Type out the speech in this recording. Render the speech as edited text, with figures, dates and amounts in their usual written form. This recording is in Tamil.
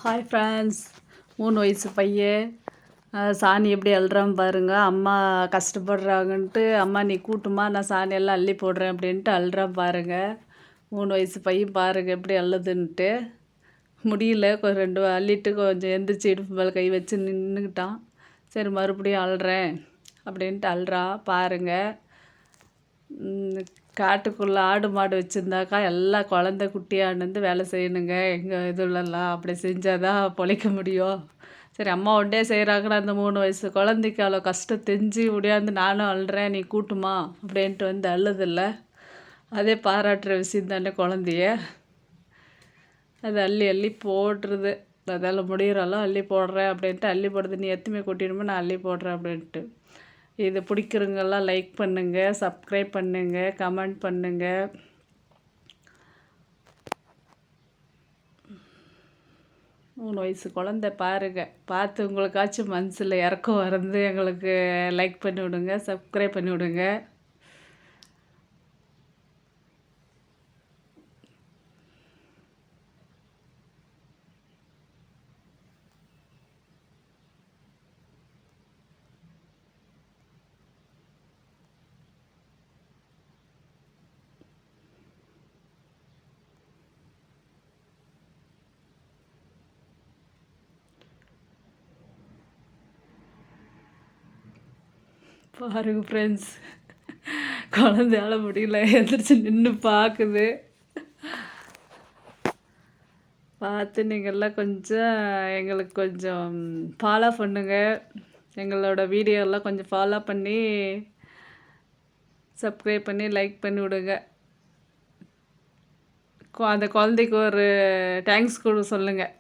ஹாய் ஃப்ரெண்ட்ஸ், 3 வயசு பையன் சாணி எப்படி அள்ளுறான் பாருங்க. அம்மா கஷ்டப்படுறாங்கன்ட்டு, அம்மா நீ கூட்டுமா நான் சாணியெல்லாம் அள்ளி போடுறேன் அப்படின்ட்டு அள்ளுறான் பாருங்க. 3 வயசு பையன் பாருங்க எப்படி அள்ளுதுன்ட்டு. முடியல, கொஞ்சம் 2 அள்ளிட்டு கொஞ்சம் எந்திரிச்சு இடுப்பு மேலே கை வச்சு நின்றுக்கிட்டான். சரி மறுபடியும் அள்ளுறேன் அப்படின்ட்டு அள்ளுறான் பாருங்க. காட்டுக்குள்ளே ஆடு மாடு வச்சுருந்தாக்கா எல்லாம் குழந்த குட்டியாண்டு வேலை செய்யணுங்க. எங்கள் இதுலலாம் அப்படி செஞ்சால் தான் பொழைக்க முடியும். சரி அம்மா ஒன்றே செய்கிறாங்கன்னா அந்த 3 வயசு குழந்தைக்கு அவ்வளோ கஷ்டம் தெரிஞ்சு முடியாது. நானும் அள்ளுறேன் நீ கூட்டுமா அப்படின்ட்டு வந்து அள்ளுதில்ல. அதே பாராட்டுற விஷயம் தானே குழந்தைய. அது அள்ளி அள்ளி போடுறது. அதால் முடிகிறலாம் அள்ளி போடுறேன் அப்படின்ட்டு அள்ளி போடுறது. நீ எத்தனை கொட்டிடுமோ நான் அள்ளி போடுறேன் அப்படின்ட்டு. இது பிடிக்கிறவங்கெல்லாம் லைக் பண்ணுங்கள், சப்ஸ்கிரைப் பண்ணுங்கள், கமெண்ட் பண்ணுங்கள். மூணு வயசு குழந்த பாருங்க. பார்த்து உங்களுக்காச்சும் மனசில் இறக்கம் வந்து எங்களுக்கு லைக் பண்ணி விடுங்க, சப்ஸ்கிரைப் பண்ணி விடுங்க. பாருங்க ஃப்ரெண்ட்ஸ், குழந்தையால முடியல, எந்திரிச்சு நின்று பார்க்குது. பார்த்து நீங்கள்லாம் கொஞ்சம் எங்களுக்கு கொஞ்சம் ஃபாலோ பண்ணுங்கள். எங்களோட வீடியோலாம் கொஞ்சம் ஃபாலோ பண்ணி சப்ஸ்கிரைப் பண்ணி லைக் பண்ணி விடுங்க. அந்த குழந்தைக்கு ஒரு தேங்க்ஸ் கூட சொல்லுங்கள்.